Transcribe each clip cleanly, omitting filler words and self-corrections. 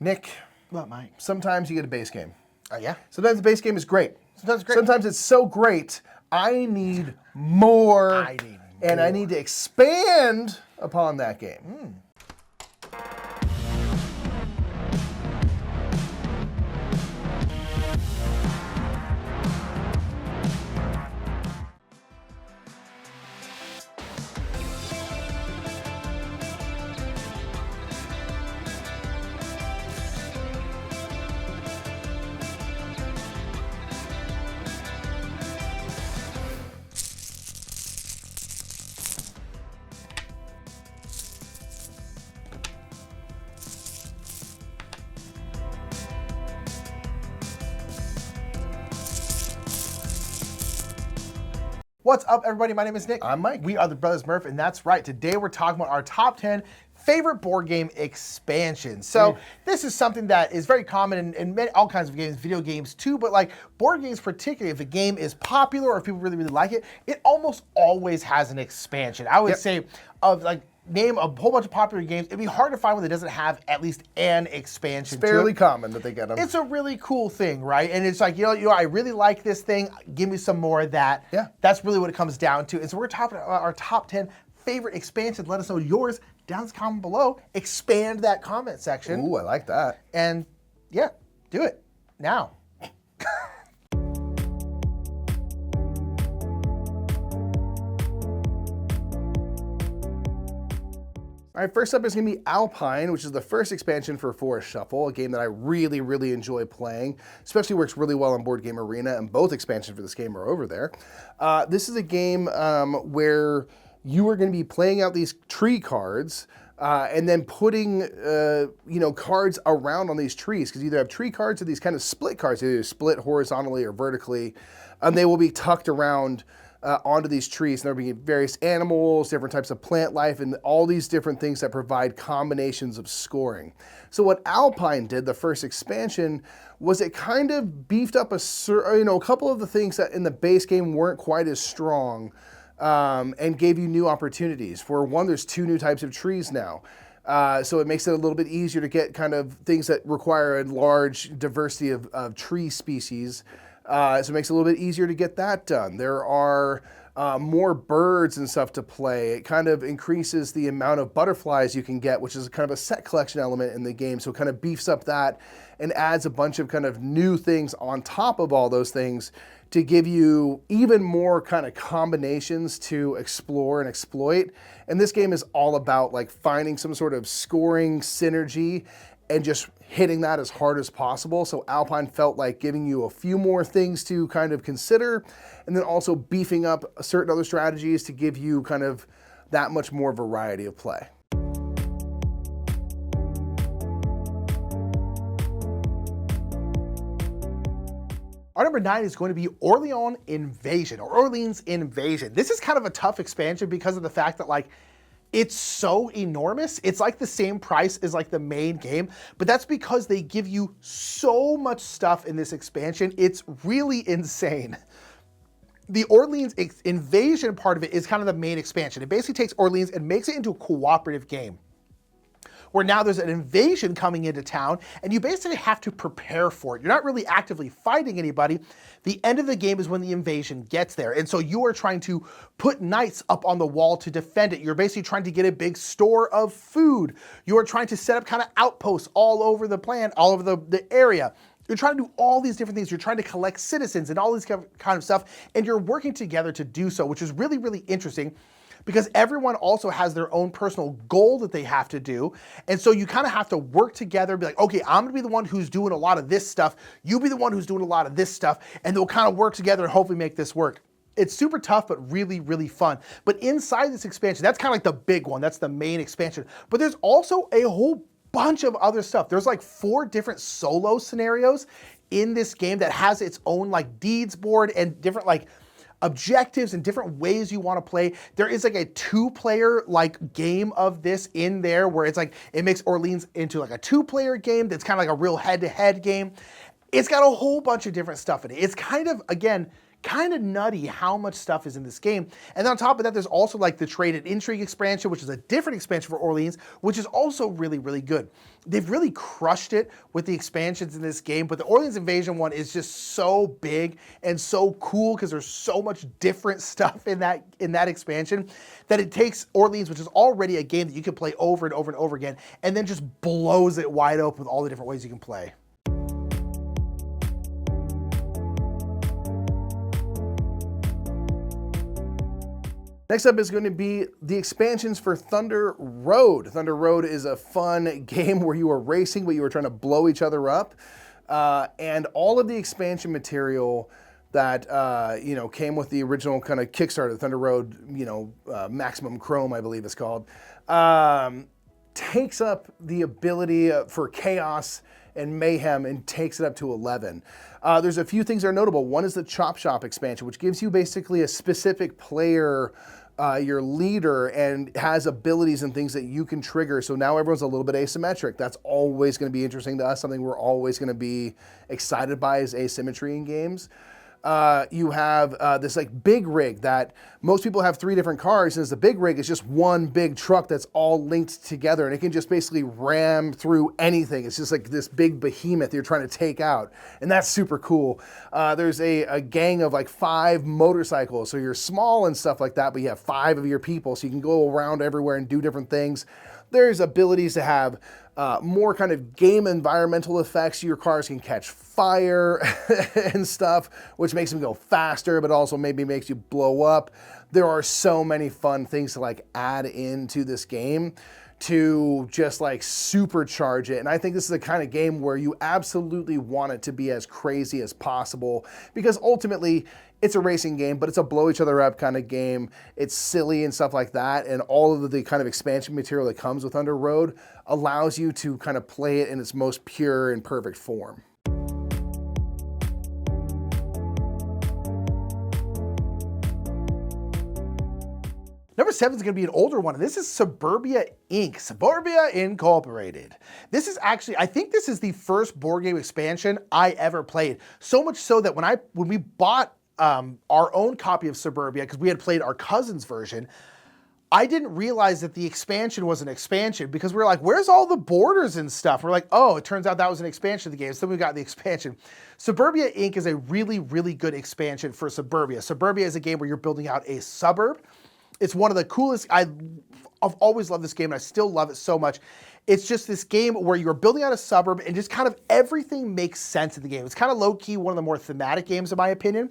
Nick, What, Mike? sometimes you get a base game. Yeah? Sometimes the base game is great. Sometimes it's great. Sometimes it's so great, I need more. I need And I more. need to expand upon that game. What's up, everybody? My name is Nick. I'm Mike. We are the Brothers Murph, and that's right. Today we're talking about our top 10 favorite board game expansions. So this is something that is very common in many, all kinds of games, video games too, but like board games particularly, if a game is popular or if people really, really like it, it almost always has an expansion. I would say of like, name a whole bunch of popular games, it'd be hard to find one that doesn't have at least an expansion. It's fairly common that they get them. It's a really cool thing, right? And it's like, you know, I really like this thing. Give me some more of that. Yeah. That's really what it comes down to. And so we're talking about our top 10 favorite expansions. Let us know yours down in the comment below. Expand that comment section. Ooh, I like that. And yeah, do it now. All right, first up is going to be Alpine, which is the first expansion for Forest Shuffle, a game that I really, really enjoy playing. Especially works really well on Board Game Arena, and both expansions for this game are over there. This is a game where you are going to be playing out these tree cards and then putting cards around on these trees, because you either have tree cards or these kind of split cards, either split horizontally or vertically, and they will be tucked around onto these trees. And there'll be various animals, different types of plant life, and all these different things that provide combinations of scoring. So what Alpine did, the first expansion, was it kind of beefed up a couple of the things that in the base game weren't quite as strong, and gave you new opportunities. For one, there's 2 new types of trees now. So it makes it a little bit easier to get kind of things that require a large diversity of tree species. So it makes it a little bit easier to get that done. There are more birds and stuff to play. It kind of increases the amount of butterflies you can get, which is kind of a set collection element in the game. So it kind of beefs up that and adds a bunch of kind of new things on top of all those things to give you even more kind of combinations to explore and exploit. And this game is all about like finding some sort of scoring synergy and just hitting that as hard as possible. So Alpine felt like giving you a few more things to kind of consider, and then also beefing up certain other strategies to give you kind of that much more variety of play. Our number 9 is going to be Orleans Invasion. This is kind of a tough expansion because of the fact that like, it's so enormous. It's like the same price as like the main game, but that's because they give you so much stuff in this expansion. It's really insane. The Orleans Invasion part of it is kind of the main expansion. It basically takes Orleans and makes it into a cooperative game, where now there's an invasion coming into town and you basically have to prepare for it. You're not really actively fighting anybody. The end of the game is when the invasion gets there. And so you are trying to put knights up on the wall to defend it. You're basically trying to get a big store of food. You are trying to set up kind of outposts all over the plan, all over the area. You're trying to do all these different things. You're trying to collect citizens and all this kind of stuff. And you're working together to do so, which is really, really interesting, because everyone also has their own personal goal that they have to do. And so you kind of have to work together, be like, okay, I'm gonna be the one who's doing a lot of this stuff. You be the one who's doing a lot of this stuff. And they'll kind of work together and hopefully make this work. It's super tough, but really, really fun. But inside this expansion, that's kind of like the big one. That's the main expansion. But there's also a whole bunch of other stuff. There's like 4 different solo scenarios in this game that has its own like deeds board and different like objectives and different ways you want to play. There is like a 2-player like game of this in there where it's like, it makes Orleans into like a 2-player game that's kind of like a real head-to-head game. It's got a whole bunch of different stuff in it. It's kind of, again, kind of nutty how much stuff is in this game. And then on top of that, there's also like the Trade and Intrigue expansion, which is a different expansion for Orleans, which is also really, really good. They've really crushed it with the expansions in this game, but the Orleans Invasion one is just so big and so cool because there's so much different stuff in that expansion that it takes Orleans, which is already a game that you can play over and over and over again, and then just blows it wide open with all the different ways you can play. Next up is going to be the expansions for Thunder Road. Thunder Road is a fun game where you are racing, but you are trying to blow each other up. And all of the expansion material that came with the original kind of Kickstarter, Thunder Road, Maximum Chrome, I believe it's called, takes up the ability for chaos and mayhem and takes it up to 11. There's a few things that are notable. One is the Chop Shop expansion, which gives you basically a specific player, your leader, and has abilities and things that you can trigger. So now everyone's a little bit asymmetric. That's always going to be interesting to us. Something we're always going to be excited by is asymmetry in games. You have this like big rig that most people have 3 different cars, and the big rig is just one big truck that's all linked together, and it can just basically ram through anything. It's just like this big behemoth you're trying to take out, and that's super cool. There's a gang of like 5 motorcycles, so you're small and stuff like that, but you have 5 of your people, so you can go around everywhere and do different things. There's abilities to have more kind of game environmental effects. Your cars can catch fire and stuff, which makes them go faster, but also maybe makes you blow up. There are so many fun things to like add into this game to just like supercharge it. And I think this is the kind of game where you absolutely want it to be as crazy as possible, because ultimately it's a racing game, but it's a blow each other up kind of game. It's silly and stuff like that. And all of the kind of expansion material that comes with Thunder Road allows you to kind of play it in its most pure and perfect form. Number 7 is going to be an older one, and this is Suburbia Inc., Suburbia Incorporated. This is actually, I think this is the first board game expansion I ever played. So much so that when we bought our own copy of Suburbia, because we had played our cousin's version, I didn't realize that the expansion was an expansion, because we were like, where's all the borders and stuff? We're like, oh, it turns out that was an expansion of the game. So then we got the expansion. Suburbia Inc. is a really, really good expansion for Suburbia. Suburbia is a game where you're building out a suburb. It's one of the coolest. I've always loved this game, and I still love it so much. It's just this game where you're building out a suburb, and just kind of everything makes sense in the game. It's kind of low-key one of the more thematic games, in my opinion,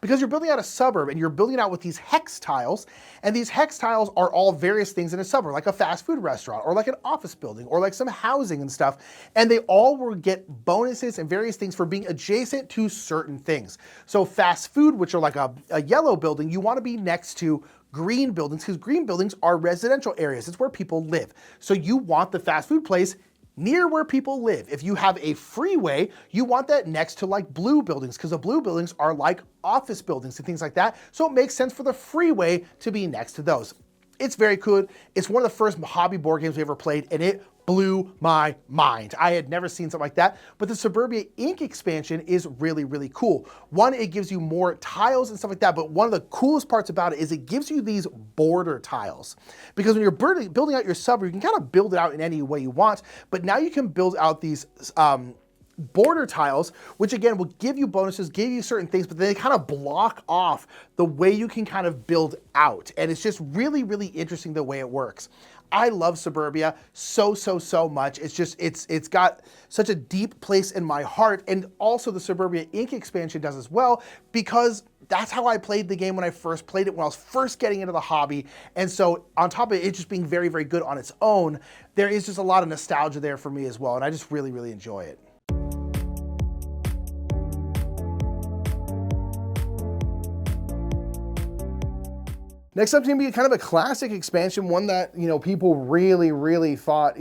because you're building out a suburb, and you're building it out with these hex tiles, and these hex tiles are all various things in a suburb, like a fast food restaurant, or like an office building, or like some housing and stuff, and they all will get bonuses and various things for being adjacent to certain things. So fast food, which are like a yellow building, you want to be next to green buildings, because green buildings are residential areas. It's where people live. So you want the fast food place near where people live. If you have a freeway, you want that next to like blue buildings, because the blue buildings are like office buildings and things like that. So it makes sense for the freeway to be next to those. It's very cool. It's one of the first hobby board games we ever played, and it blew my mind. I had never seen something like that, but the Suburbia Inc. expansion is really, really cool. One, it gives you more tiles and stuff like that, but one of the coolest parts about it is it gives you these border tiles. Because when you're building out your suburb, you can kind of build it out in any way you want, but now you can build out these border tiles, which again will give you bonuses, give you certain things, but they kind of block off the way you can kind of build out. And it's just really, really interesting the way it works. I love Suburbia so much. It's got such a deep place in my heart, and also the Suburbia Inc. expansion does as well, because that's how I played the game when I first played it, when I was first getting into the hobby. And so on top of it just being very, very good on its own, there is just a lot of nostalgia there for me as well, and I just really, really enjoy it. Next up is going to be kind of a classic expansion, one that, people really, really thought,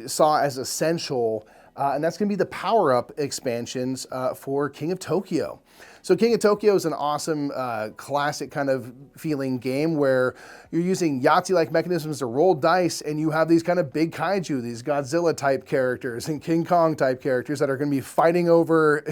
saw as essential, and that's going to be the power-up expansions for King of Tokyo. So King of Tokyo is an awesome, classic kind of feeling game where you're using Yahtzee-like mechanisms to roll dice, and you have these kind of big kaiju, these Godzilla-type characters and King Kong-type characters that are going to be fighting over,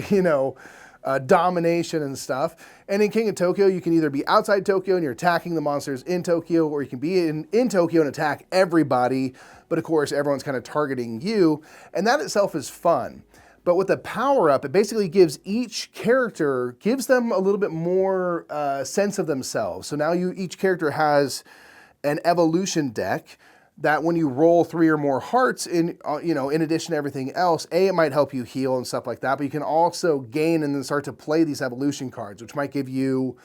domination and stuff. And in King of Tokyo, you can either be outside Tokyo and you're attacking the monsters in Tokyo, or you can be in Tokyo and attack everybody. But of course, everyone's kind of targeting you. And that itself is fun. But with the power-up, it basically gives each character, gives them a little bit more sense of themselves. So now each character has an evolution deck that when you roll 3 or more hearts, in addition to everything else, it might help you heal and stuff like that, but you can also gain and then start to play these evolution cards, which might give you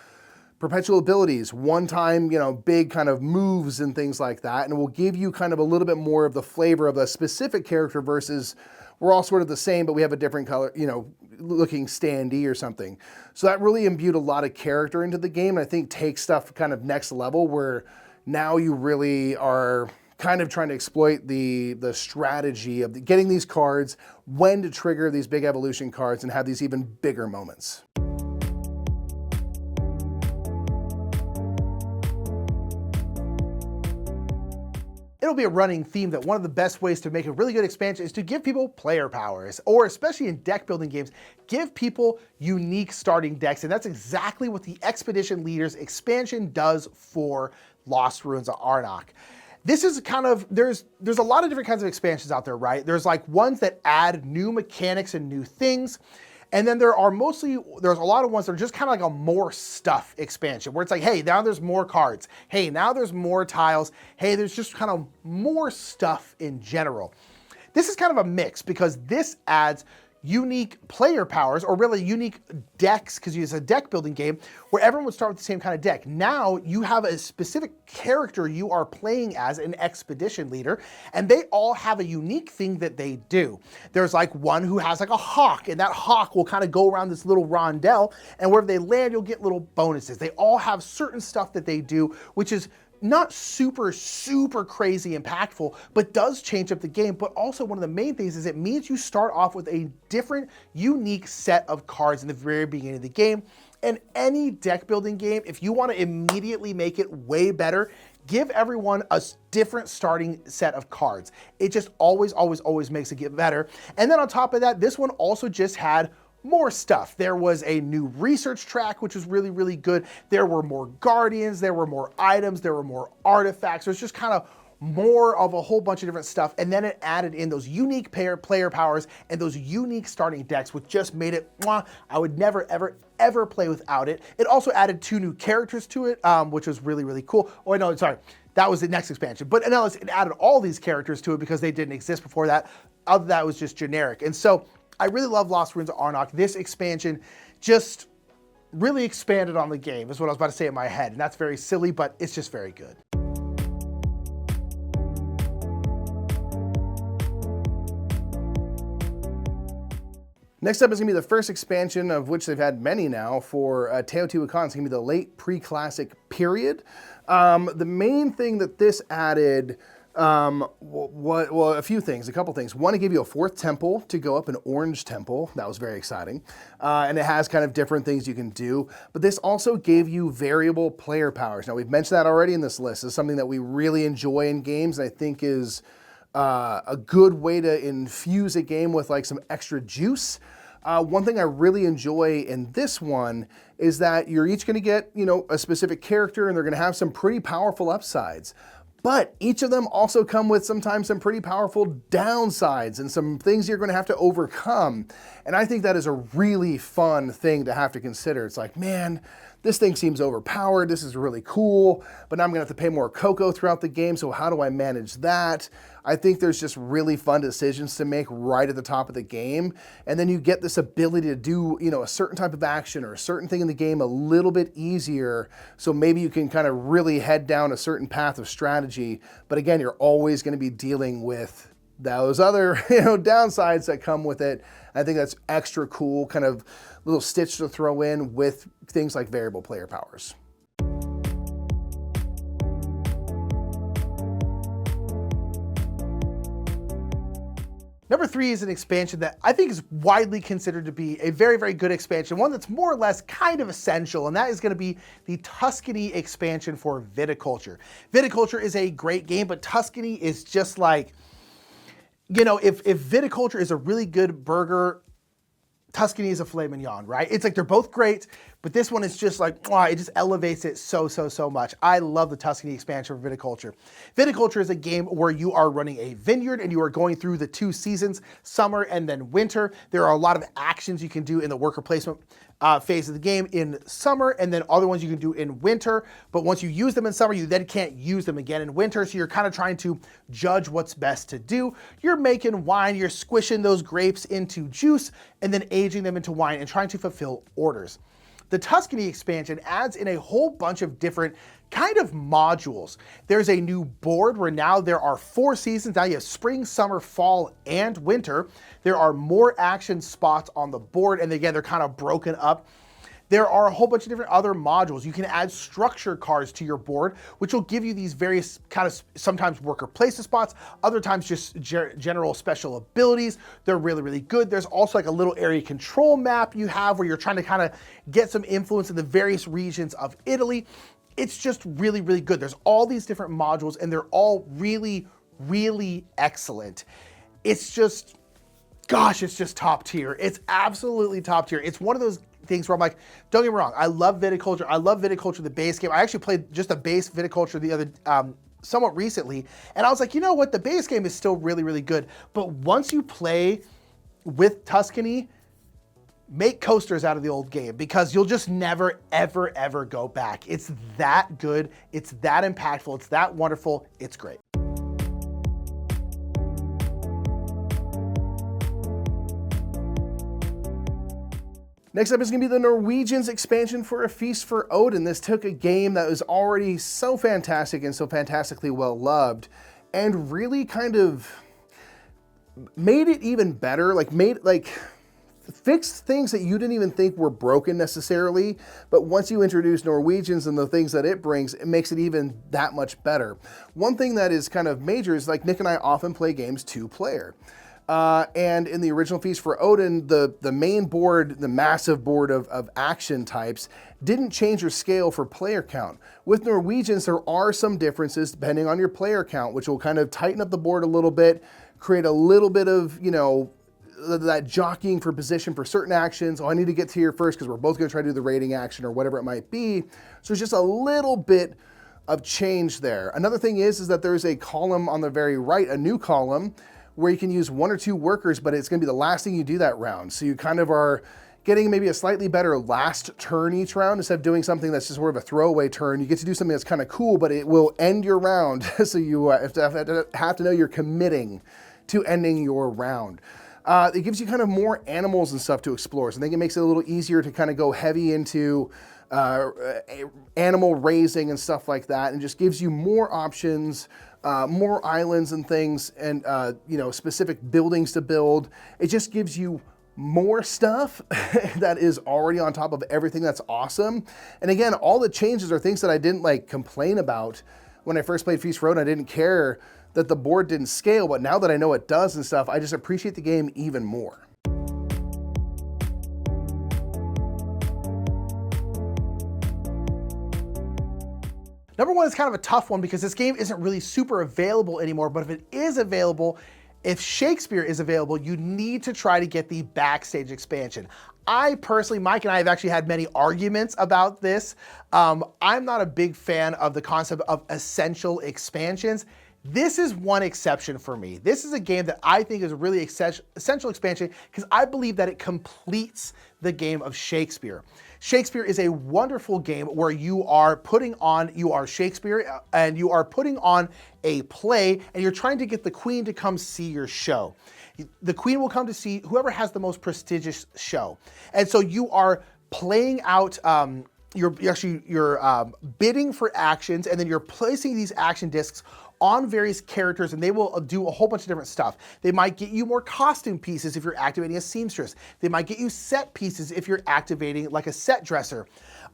perpetual abilities, one-time, big kind of moves and things like that, and it will give you kind of a little bit more of the flavor of a specific character versus we're all sort of the same, but we have a different color, looking standee or something. So that really imbued a lot of character into the game, and I think takes stuff kind of next level where now you really are kind of trying to exploit the strategy of getting these cards, when to trigger these big evolution cards and have these even bigger moments. It'll be a running theme that one of the best ways to make a really good expansion is to give people player powers, or especially in deck building games, give people unique starting decks, and that's exactly what the Expedition Leaders expansion does for Lost Ruins of Arnak. This is kind of, there's a lot of different kinds of expansions out there, right? There's like ones that add new mechanics and new things. And then there's a lot of ones that are just kind of like a more stuff expansion where it's like, hey, now there's more cards. Hey, now there's more tiles. Hey, there's just kind of more stuff in general. This is kind of a mix because this adds unique player powers, or really unique decks, because it's a deck building game where everyone would start with the same kind of deck. Now you have a specific character you are playing as an expedition leader, and they all have a unique thing that they do. There's like one who has like a hawk, and that hawk will kind of go around this little rondelle, and wherever they land, you'll get little bonuses. They all have certain stuff that they do, which is not super crazy impactful, but does change up the game. But also one of the main things is it means you start off with a different, unique set of cards in the very beginning of the game. And any deck building game, if you want to immediately make it way better, give everyone a different starting set of cards. It just always makes it get better. And then on top of that, this one also just had more stuff. There was a new research track, which was really good. There were more guardians, there were more items, there were more artifacts. There's just kind of more of a whole bunch of different stuff. And then it added in those unique player powers and those unique starting decks, which just made it, I would never, ever play without it. It also added 2 new characters to it, which was really cool. Oh, no, sorry. That was the next expansion. But no, it added all these characters to it because they didn't exist before that. Other than that, it was just generic. And so I really love Lost Ruins of Arnak. This expansion just really expanded on the game, is what I was about to say in my head. And that's very silly, but it's just very good. Next up is going to be the first expansion, of which they've had many now, for Teotihuacan. It's going to be the late pre-classic period. The main thing that this added, a few things, a couple things. One, it gave you a 4th temple to go up, an orange temple. That was very exciting. And it has kind of different things you can do. But this also gave you variable player powers. Now, we've mentioned that already in this list. It's something that we really enjoy in games, and I think is a good way to infuse a game with like some extra juice. One thing I really enjoy in this one is that you're each going to get, a specific character, and they're going to have some pretty powerful upsides. But each of them also come with sometimes some pretty powerful downsides and some things you're going to have to overcome. And I think that is a really fun thing to have to consider. It's like, man, this thing seems overpowered. This is really cool, but now I'm going to have to pay more cocoa throughout the game. So how do I manage that? I think there's just really fun decisions to make right at the top of the game. And then you get this ability to do, a certain type of action or a certain thing in the game a little bit easier. So maybe you can kind of really head down a certain path of strategy. But again, you're always going to be dealing with those other, downsides that come with it. I think that's extra cool, kind of little stitch to throw in with things like variable player powers. Number 3 is an expansion that I think is widely considered to be a very good expansion, one that's more or less kind of essential, and that is going to be the Tuscany expansion for Viticulture. Viticulture is a great game, but Tuscany is just like, if Viticulture is a really good burger Tuscany is a filet mignon, right? It's like they're both great, but this one is just like, it just elevates it so much. I love the Tuscany expansion for Viticulture. Viticulture is a game where you are running a vineyard and you are going through the 2 seasons, summer and then winter. There are a lot of actions you can do in the worker placement phase of the game in summer, and then other ones you can do in winter. But once you use them in summer, you then can't use them again in winter. So you're kind of trying to judge what's best to do. You're making wine, you're squishing those grapes into juice and then aging them into wine and trying to fulfill orders. The Tuscany expansion adds in a whole bunch of different kind of modules. There's a new board where now there are 4 seasons. Now you have spring, summer, fall, and winter. There are more action spots on the board, and again, they're kind of broken up. There are a whole bunch of different other modules. You can add structure cards to your board, which will give you these various kind of sometimes worker placement spots, other times just general special abilities. They're really good. There's also like a little area control map you have where you're trying to kind of get some influence in the various regions of Italy. It's just really good. There's all these different modules and they're all really excellent. It's just, gosh, it's just top tier. It's absolutely top tier. It's one of those things where I'm like, don't get me wrong, I love Viticulture. I love Viticulture, the base game. I actually played just a base Viticulture the other, somewhat recently, and I was like, you know what, the base game is still really good. But once you play with Tuscany, make coasters out of the old game because you'll just never, ever go back. It's that good. It's that impactful. It's that wonderful. It's great. Next up is going to be the Norwegians expansion for A Feast for Odin. This took a game that was already so fantastic and so fantastically well loved and really kind of made it even better, fixed things that you didn't even think were broken necessarily, but once you introduce Norwegians and the things that it brings, it makes it even that much better. One thing that is kind of major is like Nick and I often play games 2-player. And in the original Feast for Odin, the main board, the massive board of action types, didn't change your scale for player count. With Norwegians, there are some differences depending on your player count, which will kind of tighten up the board a little bit, create a little bit of, that jockeying for position for certain actions. Oh, I need to get to here first because we're both going to try to do the raiding action or whatever it might be. So it's just a little bit of change there. Another thing is that there's a column on the very right, a new column, where you can use 1 or 2 workers, but it's going to be the last thing you do that round. So you kind of are getting maybe a slightly better last turn each round instead of doing something that's just sort of a throwaway turn. You get to do something that's kind of cool, but it will end your round. So you have to know you're committing to ending your round. It gives you kind of more animals and stuff to explore. So I think it makes it a little easier to kind of go heavy into animal raising and stuff like that, and just gives you more options, more islands and things, and specific buildings to build. It just gives you more stuff that is already on top of everything that's awesome. And again, all the changes are things that I didn't complain about when I first played Feast for Odin. I didn't care that the board didn't scale, but now that I know it does and stuff, I just appreciate the game even more. Number 1 is kind of a tough one because this game isn't really super available anymore, but if it is available, if Shakespeare is available, you need to try to get the Backstage expansion. I personally, Mike and I have actually had many arguments about this. I'm not a big fan of the concept of essential expansions. This is one exception for me. This is a game that I think is a really essential expansion because I believe that it completes the game of Shakespeare. Shakespeare is a wonderful game where you are Shakespeare and you are putting on a play and you're trying to get the queen to come see your show. The queen will come to see whoever has the most prestigious show. And so you are playing out, you're bidding for actions, and then you're placing these action discs on various characters, and they will do a whole bunch of different stuff. They might get you more costume pieces if you're activating a seamstress. They might get you set pieces if you're activating like a set dresser.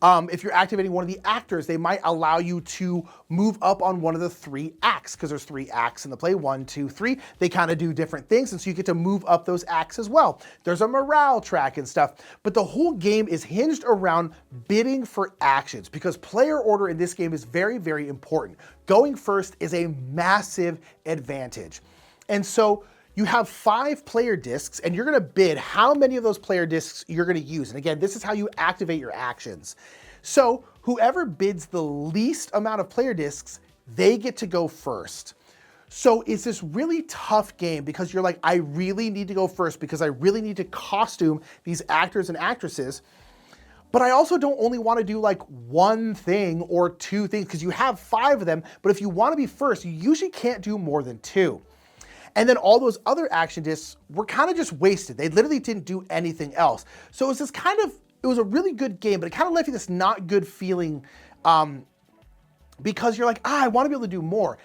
If you're activating one of the actors, they might allow you to move up on one of the 3 acts, because there's 3 acts in the play, 1, 2, 3. They kind of do different things, and so you get to move up those acts as well. There's a morale track and stuff, but the whole game is hinged around bidding for actions, because player order in this game is very important. Going first is a massive advantage. And so you have 5 player discs, and you're going to bid how many of those player discs you're going to use. And again, this is how you activate your actions. So whoever bids the least amount of player discs, they get to go first. So it's this really tough game because you're like, I really need to go first because I really need to costume these actors and actresses. But I also don't only want to do like one thing or 2 things because you have 5 of them. But if you want to be first, you usually can't do more than 2. And then all those other action discs were kind of just wasted. They literally didn't do anything else. So it was this kind of, it was a really good game, but it kind of left you this not good feeling because you're like, I want to be able to do more.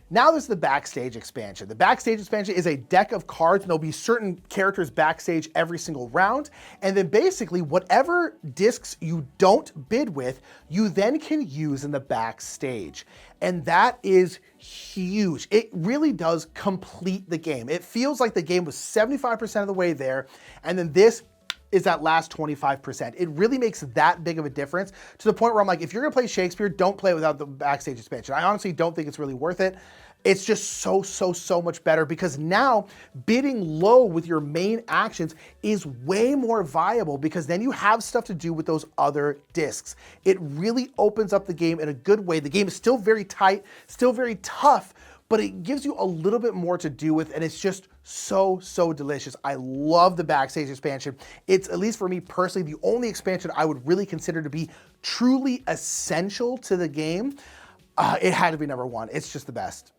Now there's the Backstage expansion. The Backstage expansion is a deck of cards, and there'll be certain characters backstage every single round. And then basically whatever discs you don't bid with, you then can use in the Backstage. And that is huge. It really does complete the game. It feels like the game was 75% of the way there, and then this is that last 25%. It really makes that big of a difference to the point where I'm like, if you're gonna play Shakespeare, don't play without the Backstage expansion. I honestly don't think it's really worth it. It's just so much better because now bidding low with your main actions is way more viable because then you have stuff to do with those other discs. It really opens up the game in a good way. The game is still very tight, still very tough, but it gives you a little bit more to do with, and it's just so delicious. I love the Backstage expansion. It's, at least for me personally, the only expansion I would really consider to be truly essential to the game. It had to be number 1. It's just the best.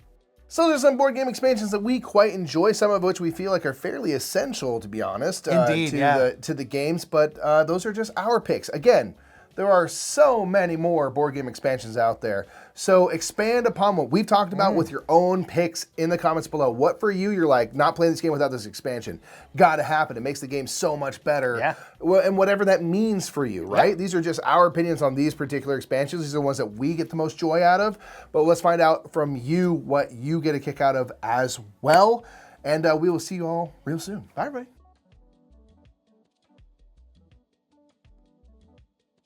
So there's some board game expansions that we quite enjoy, some of which we feel like are fairly essential, to be honest, Indeed, to the games, but those are just our picks. Again, there are so many more board game expansions out there. So expand upon what we've talked about with your own picks in the comments below. What for you, you're like, not playing this game without this expansion. Gotta happen. It makes the game so much better. Yeah. Well, and whatever that means for you, right? Yeah. These are just our opinions on these particular expansions. These are the ones that we get the most joy out of. But let's find out from you what you get a kick out of as well. And we will see you all real soon. Bye, everybody.